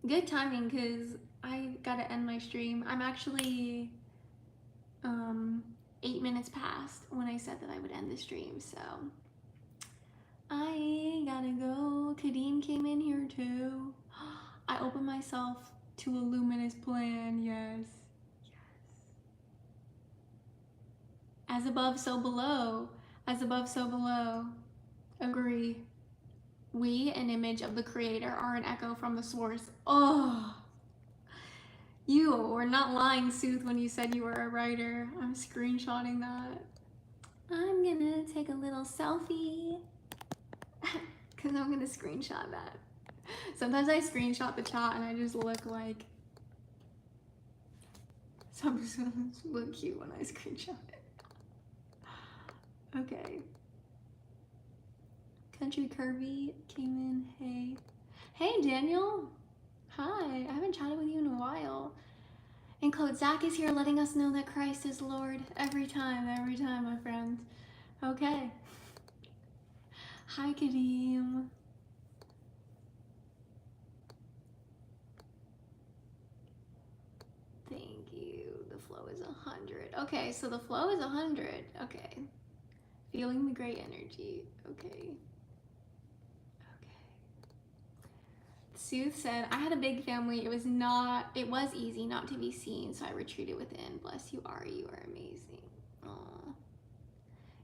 Good timing, because I gotta end my stream. I'm actually 8 minutes past when I said that I would end the stream, so I gotta go. Kadeem came in here too. I opened myself to a luminous plan, yes. As above, so below. As above, so below. Agree. We, an image of the creator, are an echo from the source. Oh, you were not lying, Sooth, when you said you were a writer. I'm screenshotting that. I'm gonna take a little selfie because I'm gonna screenshot that. Sometimes I screenshot the chat and I just look like, so I'm just gonna look cute when I screenshot it. Okay. Country Curvy came in. Hey. Hey, Daniel. Hi. I haven't chatted with you in a while. And Code Zach is here letting us know that Christ is Lord every time, my friend. Okay. Hi, Kadeem. Thank you. The flow is 100. Okay, so the flow is 100. Okay. Feeling the great energy. Okay. Sooth said, I had a big family. It was easy not to be seen, so I retreated within. Bless you, Ari. You are amazing. Aww.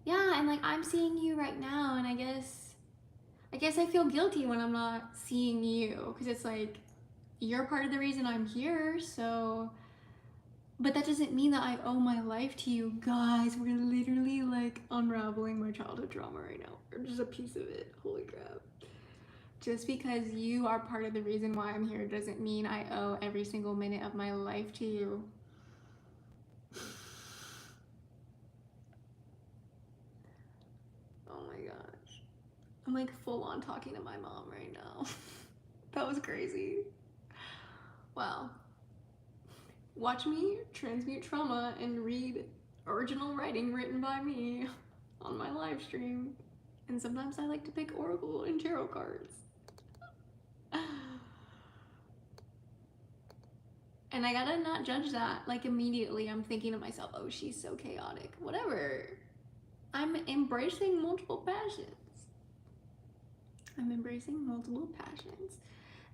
Yeah, and like I'm seeing you right now, and I guess I feel guilty when I'm not seeing you, because it's like you're part of the reason I'm here, so. But that doesn't mean that I owe my life to you guys. We're literally like unraveling my childhood trauma right now. Or just a piece of it. Holy crap. Just because you are part of the reason why I'm here doesn't mean I owe every single minute of my life to you. Oh my gosh. I'm like full on talking to my mom right now. That was crazy. Wow. Watch me transmute trauma and read original writing written by me on my live stream. And sometimes I like to pick oracle and tarot cards. And I gotta not judge that. Like immediately I'm thinking to myself, oh, she's so chaotic. Whatever. I'm embracing multiple passions.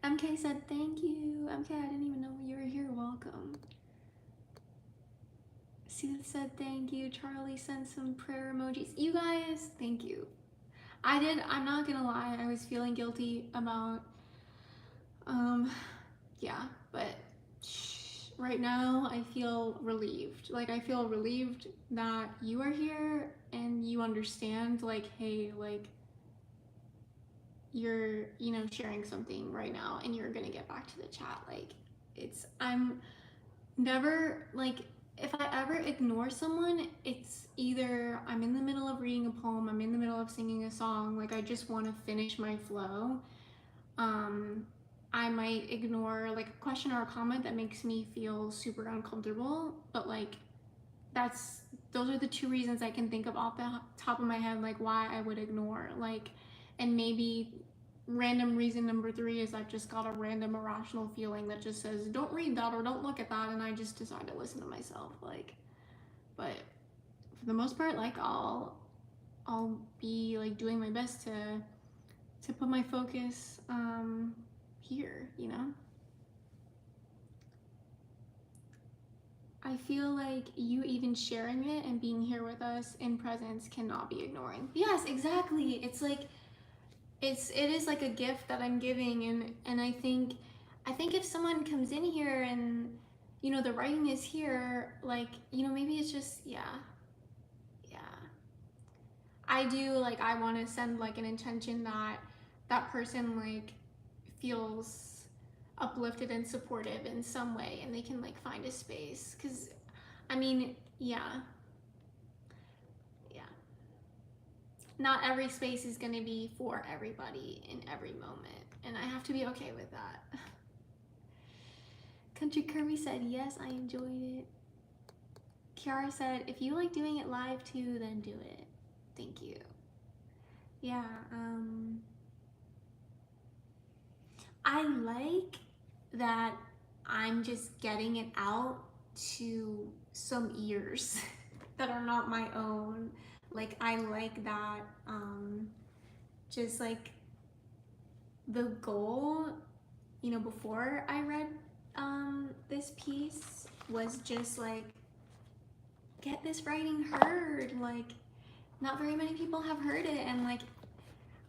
MK said thank you. MK, I didn't even know you were here. Welcome. Sooth said thank you. Charlie sent some prayer emojis. You guys, thank you. I'm not gonna lie, I was feeling guilty about yeah, but right now I feel relieved. Like I feel relieved that you are here and you understand, like, hey, like you're, you know, sharing something right now and you're gonna get back to the chat. Like I'm never, like, if I ever ignore someone, it's either I'm in the middle of reading a poem, I'm in the middle of singing a song, like I just want to finish my flow. I might ignore like a question or a comment that makes me feel super uncomfortable, but like those are the two reasons I can think of off the top of my head, like why I would ignore. Like, and maybe random reason number 3 is I've just got a random irrational feeling that just says don't read that or don't look at that, and I just decide to listen to myself. Like, but for the most part, like I'll be like doing my best to put my focus here, you know. I feel like you even sharing it and being here with us in presence cannot be ignoring. Yes, exactly. It's like it is like a gift that I'm giving, and I think if someone comes in here and, you know, the writing is here, like, you know, maybe it's just I do, like, I want to send like an intention that that person like feels uplifted and supportive in some way, and they can like find a space, because I mean, yeah, not every space is going to be for everybody in every moment, and I have to be okay with that. Country Kirby said, yes, I enjoyed it. Kiara said, if you like doing it live too, then do it. Thank you. Yeah, I like that I'm just getting it out to some ears that are not my own. Like, I like that, just like the goal, you know, before I read this piece was just like, get this writing heard. Like, not very many people have heard it, and like,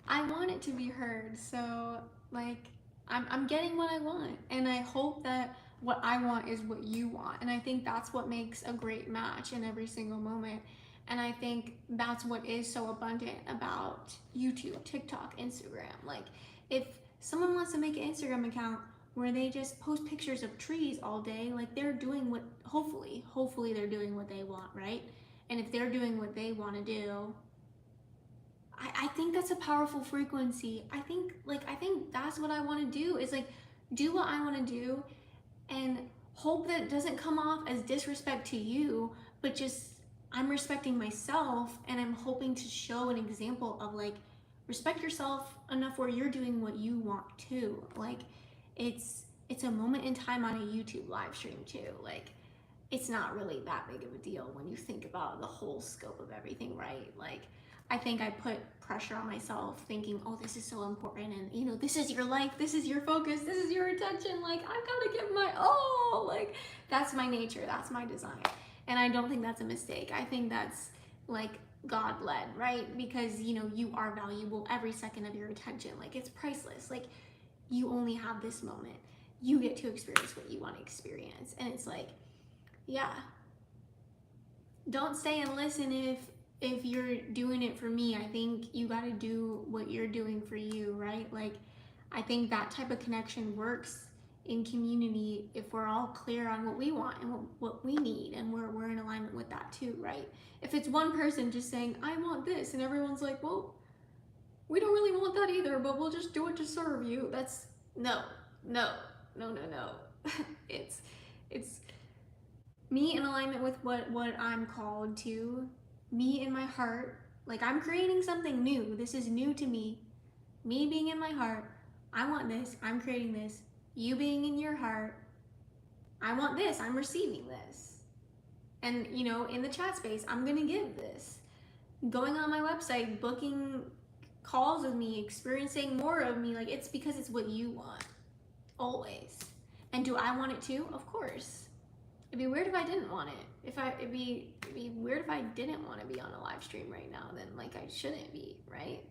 I want it to be heard. So like, I'm getting what I want, and I hope that what I want is what you want. And I think that's what makes a great match in every single moment. And I think that's what is so abundant about YouTube, TikTok, Instagram. Like, if someone wants to make an Instagram account where they just post pictures of trees all day, like, they're doing what, hopefully they're doing what they want, right? And if they're doing what they want to do, I think that's a powerful frequency. I think that's what I want to do, is like, do what I want to do and hope that it doesn't come off as disrespect to you, but just I'm respecting myself, and I'm hoping to show an example of like, respect yourself enough where you're doing what you want too. Like, it's a moment in time on a YouTube live stream too. Like, it's not really that big of a deal when you think about the whole scope of everything, right? Like, I think I put pressure on myself thinking, oh, this is so important, and you know, this is your life, this is your focus, this is your attention, like, I've got to give my all. Like, that's my nature, that's my design. And I don't think that's a mistake. I think that's like God led, right? Because, you know, you are valuable every second of your attention. Like, it's priceless. Like, you only have this moment. You get to experience what you want to experience. And it's like, yeah, don't stay and listen if you're doing it for me. I think you got to do what you're doing for you, right? Like, I think that type of connection works in community if we're all clear on what we want and what we need, and we're in alignment with that too, right? If it's one person just saying, I want this, and everyone's like, well, we don't really want that either, but we'll just do it to serve you. That's no. it's me in alignment with what I'm called to, me in my heart. Like, I'm creating something new. This is new to me. Me being in my heart, I want this, I'm creating this. You being in your heart, I want this, I'm receiving this. And, you know, in the chat space, I'm gonna give this. Going on my website, booking calls with me, experiencing more of me, like, it's because it's what you want, always. And do I want it too? Of course. It'd be weird if I didn't want it. It'd be weird if I didn't want to be on a live stream right now, then like, I shouldn't be, right?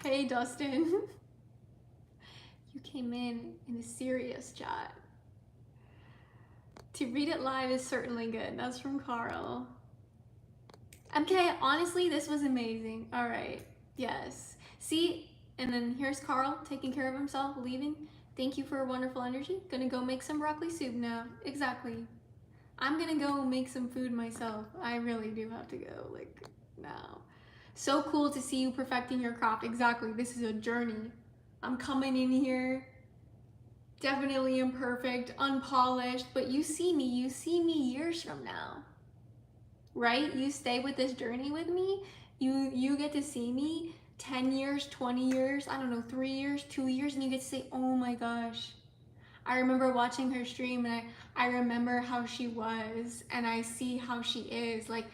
Hey, Dustin. You came in a serious chat. To read it live is certainly good. That's from Carl. MK, honestly, this was amazing. All right. Yes. See, and then here's Carl taking care of himself, leaving. Thank you for a wonderful energy. Gonna go make some broccoli soup now. Exactly. I'm gonna go make some food myself. I really do have to go, like, now. So cool to see you perfecting your craft. Exactly. This is a journey. I'm coming in here definitely imperfect, unpolished, but you see me years from now, right? You stay with this journey with me, you get to see me 10 years, 20 years, I don't know, 3 years, 2 years, and you get to say, oh my gosh, I remember watching her stream, and I remember how she was, and I see how she is. Like,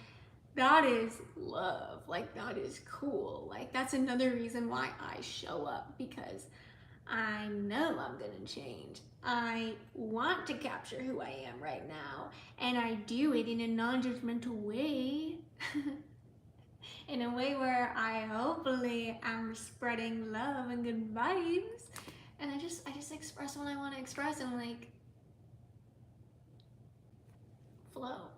that is love. Like, that is cool. Like, that's another reason why I show up, because I know I'm gonna change. I want to capture who I am right now, and I do it in a non-judgmental way. In a way where I hopefully am spreading love and good vibes. And I just express what I want to express and, like, flow.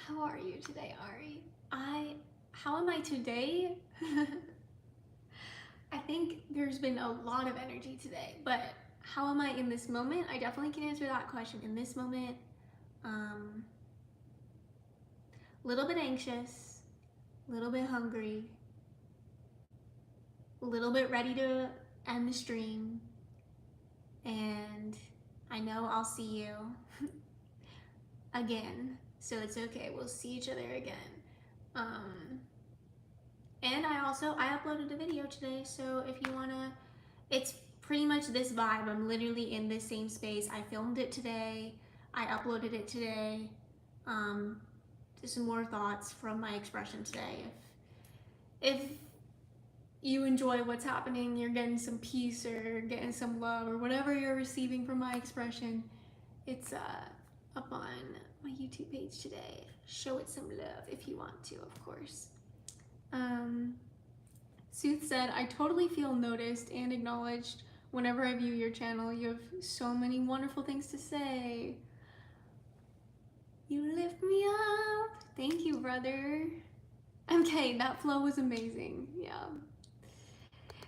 How are you today, Ari? How am I today? I think there's been a lot of energy today, but how am I in this moment? I definitely can answer that question. In this moment, a little bit anxious, a little bit hungry, a little bit ready to end the stream, and I know I'll see you again, so it's okay. We'll see each other again. And I uploaded a video today, so if you wanna, it's pretty much this vibe. I'm literally in this same space. I filmed it today. I uploaded it today. Just some more thoughts from my expression today. If you enjoy what's happening, you're getting some peace or getting some love or whatever you're receiving from my expression, it's up on my YouTube page today. Show it some love if you want to, of course. Sooth said, I totally feel noticed and acknowledged whenever I view your channel. You have so many wonderful things to say. You lift me up. Thank you, brother. Okay, that flow was amazing. Yeah.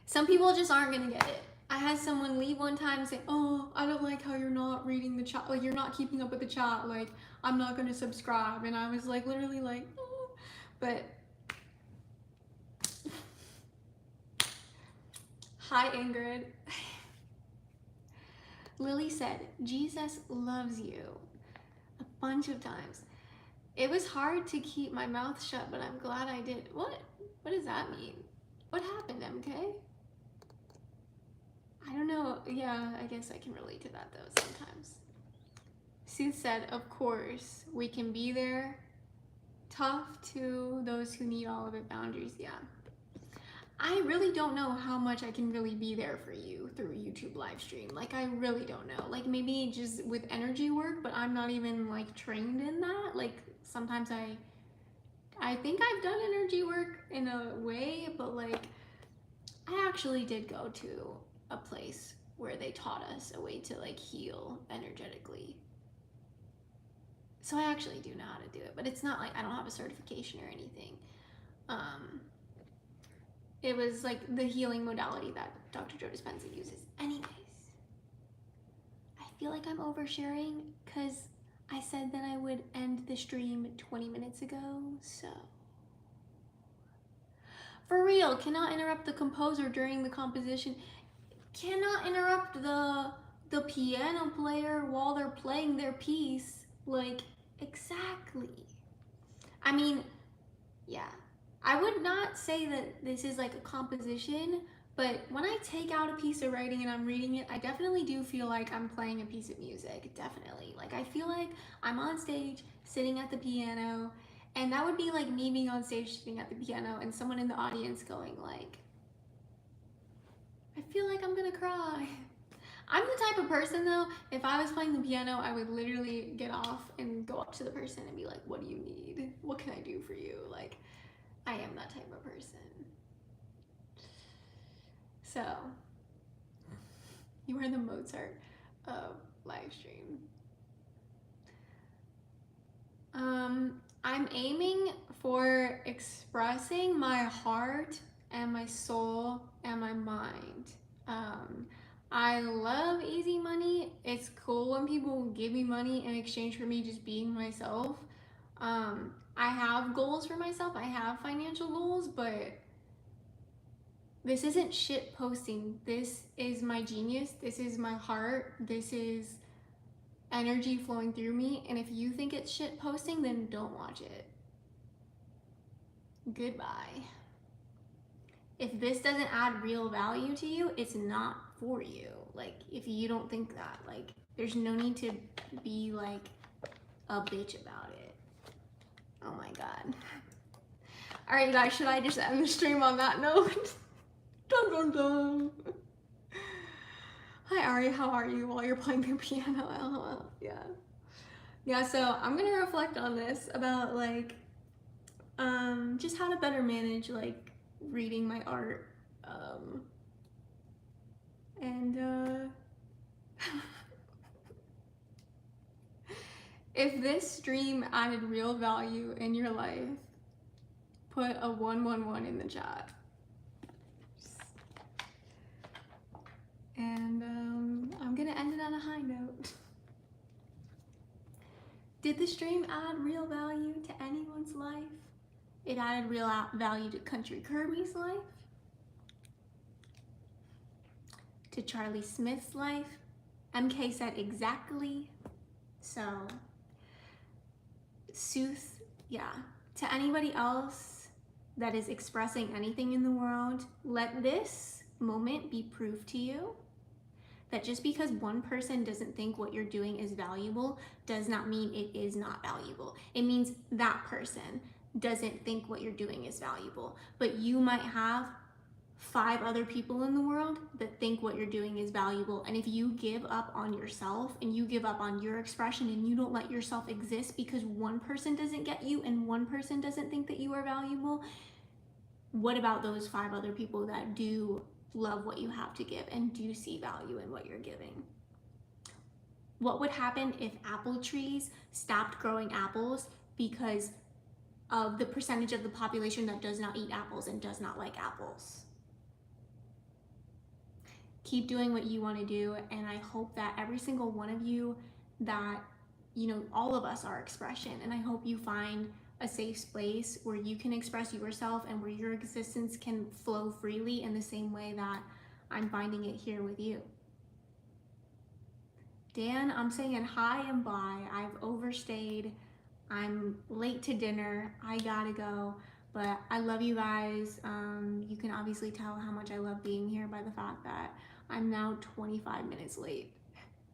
Some people just aren't gonna get it. I had someone leave one time and say, oh, I don't like how you're not reading the chat, like you're not keeping up with the chat, like I'm not gonna subscribe. And I was like, literally like, oh. But hi, Ingrid. Lily said, Jesus loves you, a bunch of times. It was hard to keep my mouth shut, but I'm glad I did. What does that mean? What happened, MK? I don't know. Yeah, I guess I can relate to that though sometimes. Sue said, of course, we can be there. Tough to those who need all of it, boundaries, yeah. I really don't know how much I can really be there for you through YouTube live stream. Like, I really don't know. Like, maybe just with energy work, but I'm not even, like, trained in that. Like, sometimes I think I've done energy work in a way, but, like, I actually did go to a place where they taught us a way to, like, heal energetically. So I actually do know how to do it, but it's not like I don't have a certification or anything. It was like the healing modality that Dr. Joe Dispenza uses. Anyways, I feel like I'm oversharing because I said that I would end the stream 20 minutes ago, so. For real, cannot interrupt the composer during the composition. Cannot interrupt the piano player while they're playing their piece. Like, exactly. I mean, yeah. I would not say that this is like a composition, but when I take out a piece of writing and I'm reading it, I definitely do feel like I'm playing a piece of music, definitely. Like, I feel like I'm on stage, sitting at the piano, and that would be like me being on stage, sitting at the piano, and someone in the audience going like, I feel like I'm gonna cry. I'm the type of person though, if I was playing the piano, I would literally get off and go up to the person and be like, what do you need? What can I do for you? Like, I am that type of person. So, you are the Mozart of live stream. I'm aiming for expressing my heart and my soul and my mind. I love easy money. It's cool when people give me money in exchange for me just being myself. I have goals for myself. I have financial goals, but this isn't shit posting. This is my genius. This is my heart. This is energy flowing through me. And if you think it's shit posting, then don't watch it. Goodbye. If this doesn't add real value to you, it's not for you. Like, if you don't think that, like, there's no need to be like a bitch about it. Oh my god. All right, guys, should I just end the stream on that note? Dun dun dun. Hi, Ari, how are you while you're playing the piano? LOL. Yeah, so I'm gonna reflect on this about like, just how to better manage like reading my art, and If this stream added real value in your life, put a 111 in the chat. And I'm gonna end it on a high note. Did the stream add real value to anyone's life? It added real value to Country Kirby's life, to Charlie Smith's life. MK said exactly. So, Sooth, yeah. To anybody else that is expressing anything in the world, let this moment be proof to you that just because one person doesn't think what you're doing is valuable does not mean it is not valuable. It means that person doesn't think what you're doing is valuable. But you might have 5 other people in the world that think what you're doing is valuable. And if you give up on yourself and you give up on your expression and you don't let yourself exist because one person doesn't get you and one person doesn't think that you are valuable, what about those 5 other people that do love what you have to give and do see value in what you're giving? What would happen if apple trees stopped growing apples because of the percentage of the population that does not eat apples and does not like apples? Keep doing what you want to do, and I hope that every single one of you, that, you know, all of us are expression, and I hope you find a safe space where you can express yourself and where your existence can flow freely in the same way that I'm finding it here with you. Dan, I'm saying hi and bye. I've overstayed. I'm late to dinner. I gotta go. But I love you guys. You can obviously tell how much I love being here by the fact that I'm now 25 minutes late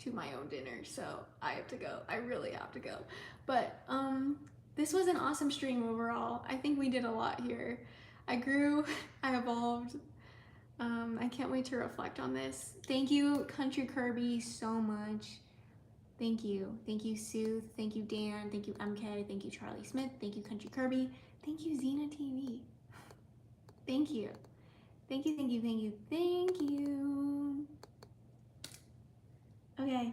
to my own dinner. So I have to go. I really have to go. But this was an awesome stream overall. I think we did a lot here. I grew, I evolved. I can't wait to reflect on this. Thank you, Country Kirby, so much. Thank you. Thank you, Sooth. Thank you, Dan. Thank you, MK. Thank you, Charlie Smith. Thank you, Country Kirby. Thank you, Xena TV. Thank you. Thank you, thank you, thank you, thank you. Okay.